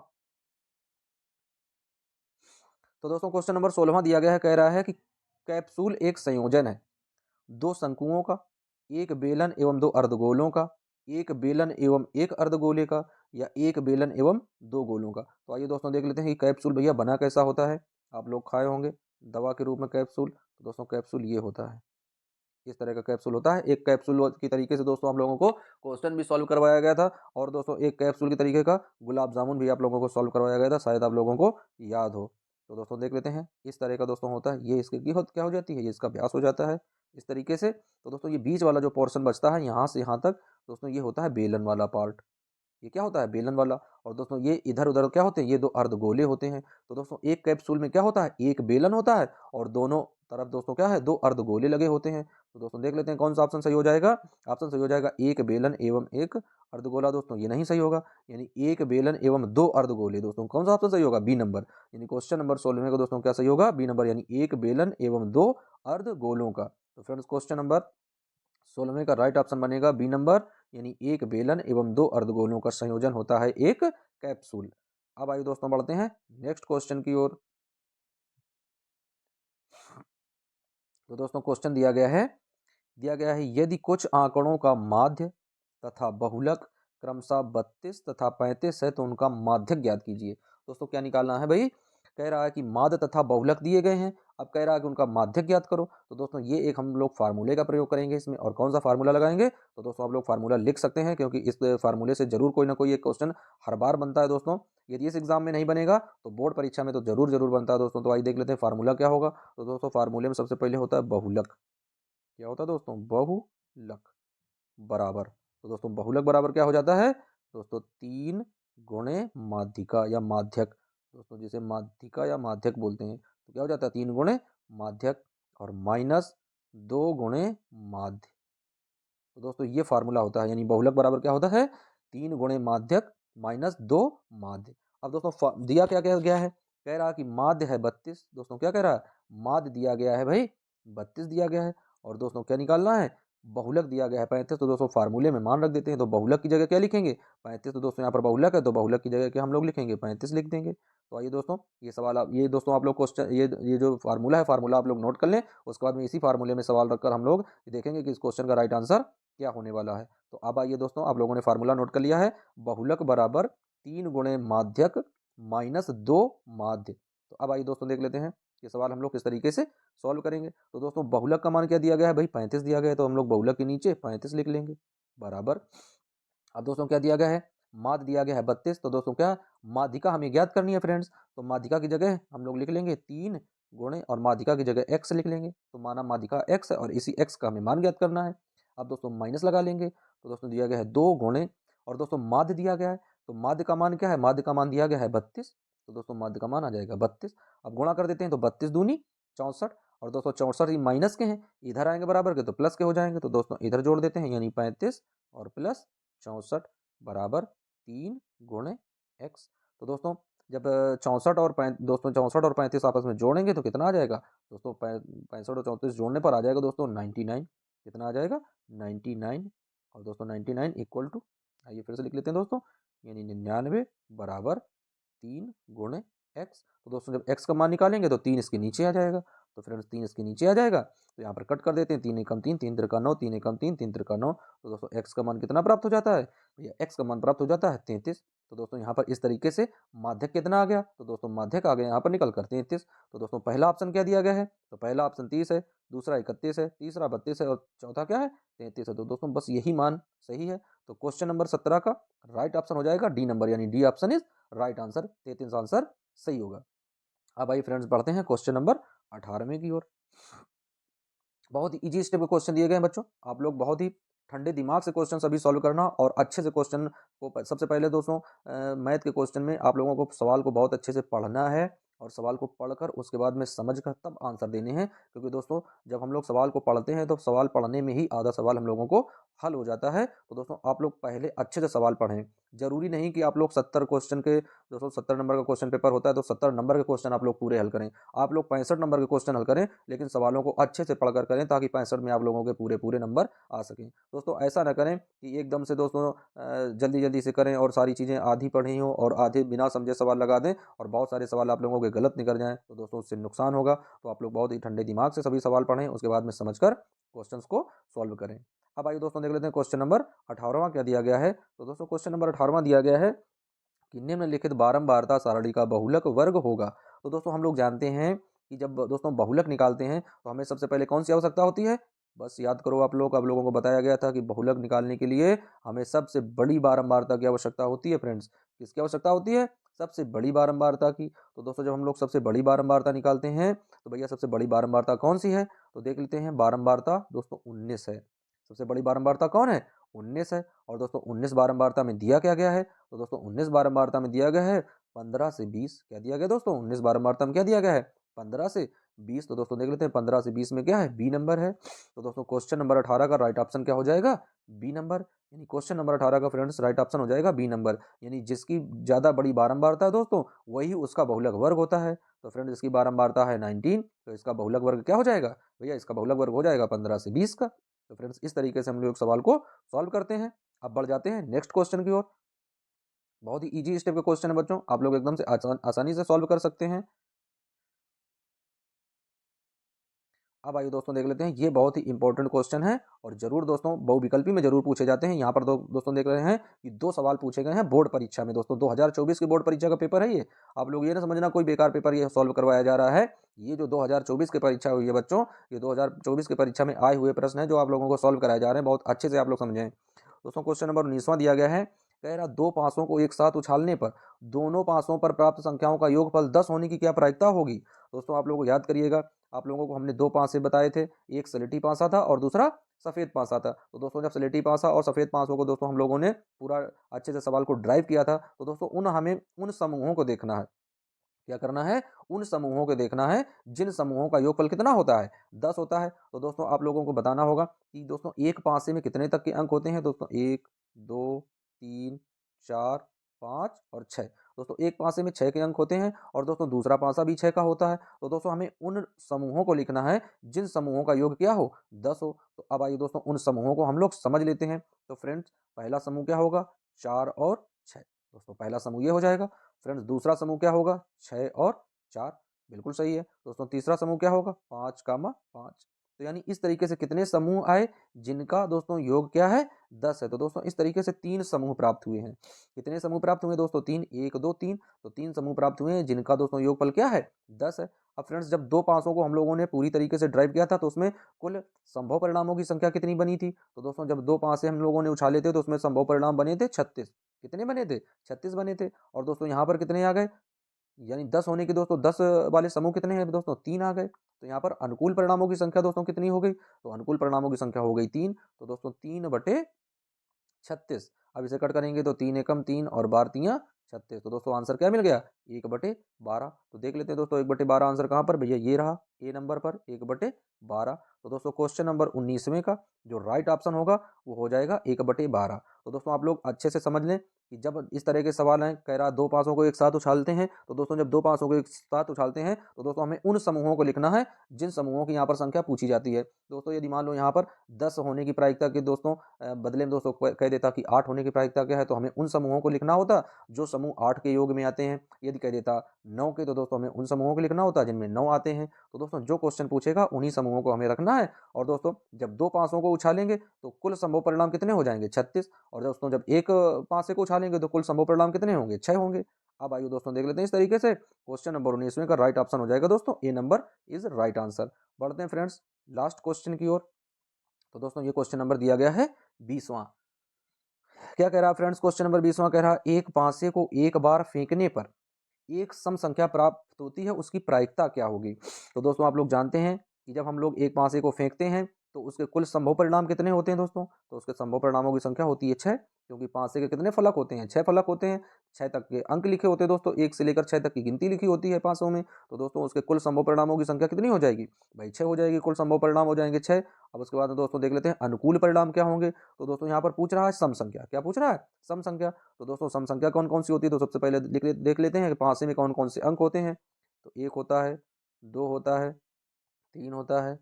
तो दोस्तों क्वेश्चन नंबर 16वां दिया गया है। कह रहा है कि कैप्सूल एक संयोजन है दो शंकुओं का, एक बेलन एवं दो अर्धगोलों का, एक बेलन एवं एक अर्धगोले का, या एक बेलन एवं दो गोलों का। तो आइए दोस्तों देख लेते हैं कि कैप्सूल भैया बना कैसा होता है। आप लोग खाए होंगे दवा के रूप में कैप्सूल। तो दोस्तों कैप्सूल ये होता है, इस तरह का कैप्सूल होता है। एक कैप्सूल की तरीके से दोस्तों आप लोगों को क्वेश्चन भी सॉल्व करवाया गया था, और दोस्तों एक कैप्सूल की तरीके का गुलाब जामुन भी आप लोगों को सॉल्व करवाया गया था, शायद आप लोगों को याद हो। तो दोस्तों देख लेते हैं, इस तरह का दोस्तों होता है। ये इसकी क्या हो जाती है? ये इसका व्यास हो जाता है इस तरीके से। तो दोस्तों ये बीच वाला जो पोर्शन बचता है यहाँ से यहाँ तक, दोस्तों ये होता है बेलन वाला पार्ट। ये क्या होता है? बेलन वाला। और दोस्तों ये इधर उधर क्या होते हैं? ये दो अर्धगोले होते हैं। तो दोस्तों एक कैप्सूल में क्या होता है? एक बेलन होता है और दोनों तरफ दोस्तों क्या है? दो अर्धगोले लगे होते हैं। तो दोस्तों देख लेते हैं कौन सा ऑप्शन सही हो जाएगा। ऑप्शन सही हो जाएगा एक बेलन एवं एक अर्धगोला। दोस्तों ये नहीं सही होगा, यानी एक बेलन एवं दो अर्धगोले। दोस्तों कौन सा ऑप्शन सही होगा? बी नंबर, यानी क्वेश्चन नंबर 16 का दोस्तों क्या सही होगा? बी नंबर, यानी एक बेलन एवं दो अर्धगोलों का। तो फ्रेंड्स क्वेश्चन नंबर 16वें का राइट ऑप्शन बनेगा बी नंबर, यानी एक बेलन एवं दो अर्धगोलों का संयोजन होता है एक कैप्सूल। अब आइए दोस्तों बढ़ते हैं नेक्स्ट क्वेश्चन की ओर। तो दोस्तों क्वेश्चन दिया गया है यदि कुछ आंकड़ों का माध्य तथा बहुलक क्रमशः 32 तथा 35 है तो उनका माध्यक ज्ञात कीजिए। दोस्तों क्या निकालना है भाई? कह रहा है कि माध्य तथा बहुलक दिए गए हैं, अब कह रहा है कि उनका माध्यक ज्ञात करो। तो दोस्तों ये एक हम लोग फार्मूले का प्रयोग करेंगे इसमें, और कौन सा फार्मूला लगाएंगे? तो दोस्तों आप लोग फार्मूला लिख सकते हैं, क्योंकि इस फार्मूले से जरूर कोई ना कोई एक क्वेश्चन हर बार बनता है दोस्तों। यदि इस एग्जाम में नहीं बनेगा तो बोर्ड परीक्षा में तो जरूर जरूर बनता है दोस्तों। तो आइए देख लेते हैं फार्मूला क्या होगा। तो दोस्तों फार्मूले में सबसे पहले होता है बहुलक। क्या होता है दोस्तों? बहुलक बराबर, तो दोस्तों बहुलक बराबर क्या हो जाता है दोस्तों? 3 गुणे माध्यिका या माध्यक। दोस्तों जिसे माध्यिका या माध्यक बोलते हैं, तो क्या हो जाता है? 3 गुणे माध्यक, और माइनस 2 गुणे माध्य। तो दोस्तों ये फार्मूला होता है, यानी बहुलक बराबर क्या होता है? 3 गुणे माध्यक माइनस 2 माध्य। अब दोस्तों दिया क्या क्या गया है? कह रहा कि माध्य है 32। दोस्तों क्या कह रहा है? माध्य दिया गया है भाई 32 दिया गया है, और दोस्तों क्या निकालना है? बहुलक दिया गया है 35। तो दोस्तों फार्मूले में मान रख देते हैं, तो बहुलक की जगह क्या लिखेंगे? 35। तो दोस्तों यहाँ पर बहुलक है तो बहुलक की जगह क्या हम लोग लिखेंगे? 35 लिख देंगे। तो आइए दोस्तों ये सवाल आप ये दोस्तों आप लोग क्वेश्चन ये जो फार्मूला है फार्मूला आप लोग नोट कर लें। उसके बाद में इसी फार्मूले में सवाल रखकर हम लोग देखेंगे कि इस क्वेश्चन का राइट आंसर क्या होने वाला है। तो अब आइए दोस्तों आप लोगों ने फार्मूला नोट कर लिया है। बहुलक बराबर 3 गुणे माध्यक माइनस 2 माध्य। तो अब आइए दोस्तों देख लेते हैं ये सवाल हम लोग किस तरीके से सॉल्व करेंगे। तो दोस्तों बहुलक का मान क्या दिया गया है भाई, 35 दिया गया है, तो हम लोग बहुलक के नीचे 35 लिख लेंगे बराबर। अब दोस्तों क्या दिया गया है, माध्य दिया गया है 32। तो दोस्तों क्या माध्यिका हमें ज्ञात करनी है फ्रेंड्स, तो माध्यिका की जगह हम लोग लिख लेंगे 3 गुणे और माध्यिका की जगह x लिख लेंगे। तो माना माध्यिका x है और इसी x का हमें मान ज्ञात करना है। अब दोस्तों माइनस लगा लेंगे, तो दोस्तों दिया गया है 2 गुणे और दोस्तों माध्य दिया गया है, तो माध्य का मान क्या है, माध्य का मान दिया गया है 32। तो दोस्तों माध्य का मान आ जाएगा 32। अब गुणा कर देते हैं, तो 32 दूनी 64 और दोस्तों 64 ही माइनस के हैं, इधर आएंगे बराबर के तो प्लस के हो जाएंगे। तो दोस्तों इधर जोड़ देते हैं, यानी 35 और प्लस 64 बराबर 3 गुणे x। तो दोस्तों जब 64 और दोस्तों 64 और 35 आपस में जोड़ेंगे तो कितना आ जाएगा दोस्तों, 65 और 34 जोड़ने पर आ जाएगा दोस्तों 99। कितना आ जाएगा 99। और दोस्तों 99 इक्वल टू, आइए फिर से लिख लेते हैं दोस्तों, यानी 99 बराबर 3 गुणे x। तो दोस्तों जब x का मान निकालेंगे तो 3 इसके नीचे आ जाएगा। तो फ्रेंड्स 3 इसके नीचे आ जाएगा, तो यहाँ पर कट कर देते हैं, 3 एकम 3, 3 त्रिका 9, 3 एकम 3, 3 त्रिका 9। तो दोस्तों x का मान कितना प्राप्त हो जाता है भैया, x का मान प्राप्त हो जाता है 33। तो दोस्तों यहाँ पर इस तरीके से माध्यक कितना आ गया, तो दोस्तों माध्यक आ गया यहाँ पर निकल कर 33। तो दोस्तों पहला ऑप्शन क्या दिया गया है, तो पहला ऑप्शन 30 है, दूसरा 31 है, तीसरा 32 है और चौथा क्या है 33 है। तो दोस्तों बस यही मान सही है। तो क्वेश्चन नंबर 17 का राइट ऑप्शन हो जाएगा डी नंबर, यानी D option is right answer, 33 answer सही होगा। अब आइए फ्रेंड्स बढ़ते हैं क्वेश्चन नंबर 18वें की ओर। बहुत ही इजी स्टेप के क्वेश्चन दिए गए हैं बच्चों, आप लोग बहुत ही ठंडे दिमाग से क्वेश्चन सभी सॉल्व करना और अच्छे से क्वेश्चन को सबसे पहले दोस्तों मैथ के क्वेश्चन में आप लोगों को सवाल को बहुत अच्छे से पढ़ना है और सवाल को पढ़कर उसके बाद में समझ कर तब आंसर देने हैं। क्योंकि दोस्तों जब हम लोग सवाल को पढ़ते हैं तो सवाल पढ़ने में ही आधा सवाल हम लोगों को हल हो जाता है। तो दोस्तों आप लोग पहले अच्छे से सवाल पढ़ें, जरूरी नहीं कि आप लोग 70 क्वेश्चन के, दोस्तों 70 नंबर का क्वेश्चन पेपर होता है तो 70 नंबर के क्वेश्चन आप लोग पूरे हल करें। आप लोग 65 नंबर के क्वेश्चन हल करें, लेकिन सवालों को अच्छे से पढ़कर करें ताकि 65 में आप लोगों के पूरे पूरे नंबर आ सकें। दोस्तों ऐसा ना करें कि एकदम से दोस्तों जल्दी जल्दी से करें और सारी चीज़ें आधी पढ़ी हों और आधे बिना समझे सवाल लगा दें और बहुत सारे सवाल आप लोगों के गलत निकल जाएं, तो दोस्तों उससे नुकसान होगा। तो आप लोग बहुत ही ठंडे दिमाग से सभी सवाल पढ़ें, उसके बाद में समझकर क्वेश्चंस को सॉल्व करें। अब आइए दोस्तों देख लेते हैं क्वेश्चन नंबर 18वां क्या दिया गया है। तो दोस्तों क्वेश्चन नंबर 18वां दिया गया है कि निम्नलिखित बारंबारता सारणी का बहुलक वर्ग होगा। तो दोस्तों हम लोग जानते हैं कि जब दोस्तों बहुलक निकालते हैं तो हमें सबसे पहले कौन सी आवश्यकता होती है, बस याद करो आप लोगों को बताया गया था कि बहुलक निकालने के लिए हमें सबसे बड़ी बारंबारता की आवश्यकता होती है फ्रेंड्स। किसकी आवश्यकता होती है, सबसे बड़ी बारंबारता की। तो दोस्तों जब हम लोग सबसे बड़ी बारंबारता निकालते हैं तो भैया सबसे बड़ी बारंबारता कौन सी है, तो देख लेते हैं। बारंबारता दोस्तों 19 है, सबसे बड़ी बारंबारता कौन है 19 है। और दोस्तों 19 बारंबारता में दिया क्या गया है, तो दोस्तों 19 बारंबारता में दिया गया है 15 से 20। क्या दिया गया दोस्तों 19 बारंबारता में क्या दिया गया है 15 से 20। तो दोस्तों देख लेते हैं 15 से 20 में क्या है बी नंबर है। तो दोस्तों क्वेश्चन नंबर 18 का राइट ऑप्शन क्या हो जाएगा बी नंबर, यानी क्वेश्चन नंबर 18 का फ्रेंड्स राइट ऑप्शन हो जाएगा बी नंबर, यानी जिसकी ज्यादा बड़ी बारंबारता है दोस्तों वही उसका बहुलक वर्ग होता है। तो फ्रेंड्स इसकी बारंबारता है 19, तो इसका बहुलक वर्ग क्या हो जाएगा भैया, इसका बहुलक वर्ग हो जाएगा 15 से 20 का। तो फ्रेंड्स इस तरीके से हम लोग सवाल को सॉल्व करते हैं। अब बढ़ जाते हैं नेक्स्ट क्वेश्चन की ओर। बहुत ही इजी स्टेप के क्वेश्चन है बच्चों, आप लोग एकदम से आसानी से सॉल्व कर सकते हैं। अब आइए दोस्तों देख लेते हैं, ये बहुत ही इंपॉर्टेंट क्वेश्चन है और जरूर दोस्तों बहुविकल्पी में जरूर पूछे जाते हैं। यहाँ पर दोस्तों देख रहे हैं कि 2 सवाल पूछे गए हैं बोर्ड परीक्षा में। दोस्तों 2024 की बोर्ड परीक्षा का पेपर है ये, आप लोग ये ना समझना कोई बेकार पेपर ये सॉल्व करवाया जा रहा है। ये जो 2024 की परीक्षा हुई है बच्चों, ये 2024 की परीक्षा में आए हुए प्रश्न है जो आप लोगों को सॉल्व कराए जा रहे हैं, बहुत अच्छे से आप लोग समझें। दोस्तों क्वेश्चन नंबर 19वां दिया गया है, कह रहा 2 पासों को एक साथ उछालने पर दोनों पासों पर प्राप्त संख्याओं का योगफल 10 होने की क्या प्रायिकता होगी। दोस्तों आप लोगों को याद करिएगा, आप लोगों को हमने 2 पासे बताए थे, एक स्लेटी पासा था और दूसरा सफेद पासा था। तो दोस्तों जब स्लेटी पासा और सफेद पासों को दोस्तों हम लोगों ने पूरा अच्छे से सवाल को ड्राइव किया था, तो दोस्तों हमें उन समूहों को देखना है। क्या करना है, उन समूहों को देखना है जिन समूहों का योगफल कितना होता है 10 होता है। तो दोस्तों आप लोगों को बताना होगा कि दोस्तों एक पासे में कितने तक के अंक होते हैं दोस्तों, 1 2 3 4 5 और 6। दोस्तों एक पासे में 6 के अंक होते हैं और दोस्तों दूसरा पासा भी 6 का होता है। तो दोस्तों हमें उन समूहों को लिखना है जिन समूहों का योग क्या हो 10 हो। तो अब आइए दोस्तों उन समूहों को हम लोग समझ लेते हैं। तो फ्रेंड्स पहला समूह क्या होगा 4 और 6, दोस्तों पहला समूह ये हो जाएगा। फ्रेंड्स दूसरा समूह क्या होगा 6 और 4, बिल्कुल सही है। दोस्तों तीसरा समूह क्या होगा 5 कामा 5। तो यानी इस तरीके से कितने समूह आए जिनका दोस्तों योग क्या है 10 है। तो दोस्तों इस तरीके से 3 समूह प्राप्त हुए हैं। कितने समूह प्राप्त हुए दोस्तों 3, 1 2 3। तो 3 समूह प्राप्त हुए हैं जिनका दोस्तों योगफल क्या है 10 है। अब फ्रेंड्स जब दो पासों को हम लोगों ने पूरी तरीके से ड्राइव किया था तो उसमें कुल संभव परिणामों की संख्या कितनी बनी थी? तो दोस्तों जब दो पासे हम लोगों ने उछाले थे तो उसमें संभव परिणाम बने थे 36। कितने बने थे? 36 बने थे। और दोस्तों यहाँ पर कितने आ गए? यानी 10 होने की दोस्तों 10 वाले समूह कितने हैं दोस्तों 3 आ गए। तो यहाँ पर अनुकूल परिणामों की संख्या दोस्तों कितनी हो गई? तो अनुकूल परिणामों की संख्या हो गई 3। तो दोस्तों 3/36। अब इसे कट करेंगे तो 3 एकम 3 और 12 तियां 36। तो दोस्तों आंसर क्या मिल गया 1/12। तो देख लेते हैं दोस्तों 1/12 आंसर कहाँ पर भैया ये रहा ए नंबर पर 1/12। तो दोस्तों क्वेश्चन नंबर 19वें का जो राइट ऑप्शन होगा वो हो जाएगा 1/12। तो दोस्तों आप लोग अच्छे से समझ लें कि जब इस तरह के सवाल हैं कह रहा दो पासों को एक साथ उछालते हैं तो दोस्तों जब दो पासों को एक साथ उछालते हैं तो दोस्तों हमें उन समूहों को लिखना है जिन समूहों की यहाँ पर संख्या पूछी जाती है। दोस्तों यदि मान लो यहाँ पर 10 होने की प्रायिकता के दोस्तों बदले में दोस्तों कह देता कि 8 होने की प्रायिकता क्या है तो हमें उन समूहों को लिखना होता जो समूह 8 के योग में आते हैं। यदि कह देता 9 के तो दोस्तों हमें उन समूहों को लिखना होता जिनमें 9 आते हैं। तो दोस्तों जो क्वेश्चन पूछेगा उन्हीं समूहों को हमें रखना है। और दोस्तों जब दो पासों को उछालेंगे तो कुल संभव परिणाम कितने हो जाएंगे 36। और दोस्तों जब एक पासे को उछालेंगे तो कुल संभव परिणाम कितने होंगे 6 होंगे। अब आइए दोस्तों देख लेते हैं इस तरीके से क्वेश्चन नंबर 19वें का राइट ऑप्शन हो जाएगा दोस्तों ए नंबर इज राइट आंसर। बढ़ते हैं फ्रेंड्स लास्ट क्वेश्चन की ओर। तो दोस्तों ये क्वेश्चन नंबर दिया गया है 20वां। क्या कह रहा है फ्रेंड्स क्वेश्चन नंबर 20वां कह रहा एक पासे को एक बार फेंकने पर एक सम संख्या प्राप्त होती है उसकी प्रायिकता क्या होगी? तो दोस्तों आप लोग जानते हैं कि जब हम लोग एक पासे को फेंकते हैं तो उसके कुल संभव परिणाम कितने होते हैं दोस्तों? तो उसके संभव परिणामों की संख्या होती है 6। क्योंकि पासे के कितने फलक होते हैं 6 फलक होते हैं। 6 तक के अंक लिखे होते हैं दोस्तों 1 से लेकर 6 तक की गिनती लिखी होती है पासों में। तो दोस्तों उसके कुल संभव परिणामों की संख्या कितनी हो जाएगी भाई 6 हो जाएगी। कुल संभव परिणाम हो जाएंगे 6। अब उसके बाद दोस्तों देख लेते हैं अनुकूल परिणाम क्या होंगे। तो दोस्तों यहाँ पर पूछ रहा है सम संख्या। क्या पूछ रहा है? सम संख्या। तो दोस्तों सम संख्या कौन कौन सी होती है? तो सबसे पहले देख लेते हैं कि पासे में कौन कौन से अंक होते हैं। तो 1 होता है, 2 होता है, 3 होता है,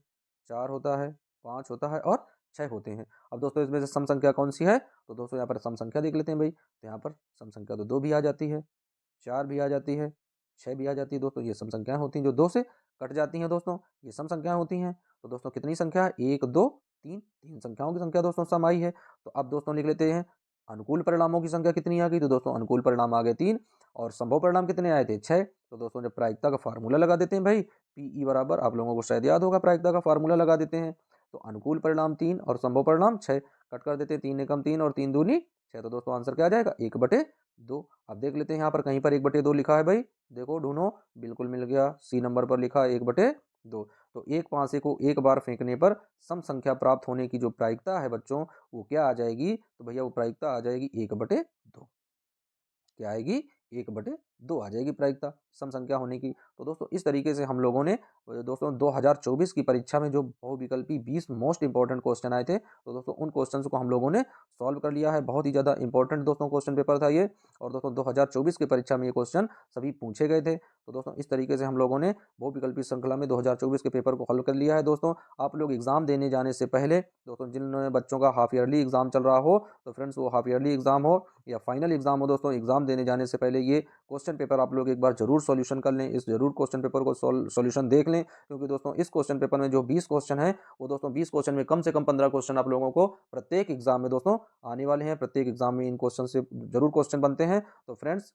4 होता है, 5 होता है और 6 होते हैं। अब दोस्तों इसमें से सम संख्या कौन सी है? तो दोस्तों यहाँ पर सम संख्या देख लेते हैं भाई। तो यहाँ पर सम संख्या तो 2 भी आ जाती है, 4 भी आ जाती है, 6 भी आ जाती है। दोस्तों ये सम संख्याएं होती हैं जो 2 से कट जाती हैं दोस्तों। ये सम संख्याएं होती हैं। तो दोस्तों कितनी संख्या है 1 2 3, 3 संख्याओं की संख्या दोस्तों सम आई है। तो अब दोस्तों लिख लेते हैं अनुकूल परिणामों की संख्या कितनी आ गई? तो दोस्तों अनुकूल परिणाम आ गए 3 और संभव परिणाम कितने आए थे 6। तो दोस्तों जब प्रायिकता का फार्मूला लगा देते हैं भाई पीई बराबर आप लोगों को शायद याद होगा प्रायिकता का फार्मूला लगा देते हैं। तो अनुकूल परिणाम 3 और संभव परिणाम 6 कट कर देते हैं 3 एकम 3 और 3 दूनी 6। तो दोस्तों आंसर क्या आ जाएगा 1/2। अब देख लेते हैं यहाँ पर कहीं पर 1/2 लिखा है भाई। देखो ढूंढो बिल्कुल मिल गया सी नंबर पर लिखा 1/2। तो एक पासे को एक बार फेंकने पर सम संख्या प्राप्त होने की जो प्रायिकता है बच्चों वो क्या आ जाएगी? तो भैया वो प्रायिकता आ जाएगी 1/2। क्या आएगी 1/2 आ जाएगी प्रायिकता सम संख्या होने की। तो दोस्तों इस तरीके से हम लोगों ने दोस्तों 2024 की परीक्षा में जो बहुविकल्पी 20 मोस्ट इंपॉर्टेंट क्वेश्चन आए थे तो दोस्तों उन क्वेश्चंस को हम लोगों ने सॉल्व कर लिया है। बहुत ही ज़्यादा इंपॉर्टेंट दोस्तों क्वेश्चन पेपर था ये। और दोस्तों 2024 की परीक्षा में ये क्वेश्चन सभी पूछे गए थे। तो दोस्तों इस तरीके से हम लोगों ने बहुविकल्पी श्रृंखला में 2024 के पेपर को हल कर लिया है। दोस्तों आप लोग एग्जाम देने जाने से पहले दोस्तों जिन बच्चों का हाफ ईयरली एग्जाम चल रहा हो तो फ्रेंड्स वो हाफ ईयरली एग्जाम हो या फाइनल एग्जाम हो दोस्तों एग्जाम देने जाने से पहले ये क्वेश्चन पेपर आप लोग एक बार जरूर सॉल्यूशन कर लें। इस जरूर क्वेश्चन पेपर को सॉल्यूशन देख लें क्योंकि दोस्तों इस क्वेश्चन पेपर में जो 20 क्वेश्चन है वो दोस्तों 20 क्वेश्चन में कम से कम 15 क्वेश्चन आप लोगों को प्रत्येक एग्जाम में दोस्तों आने वाले हैं। प्रत्येक एग्जाम में इन क्वेश्चन से जरूर क्वेश्चन बनते हैं। तो फ्रेंड्स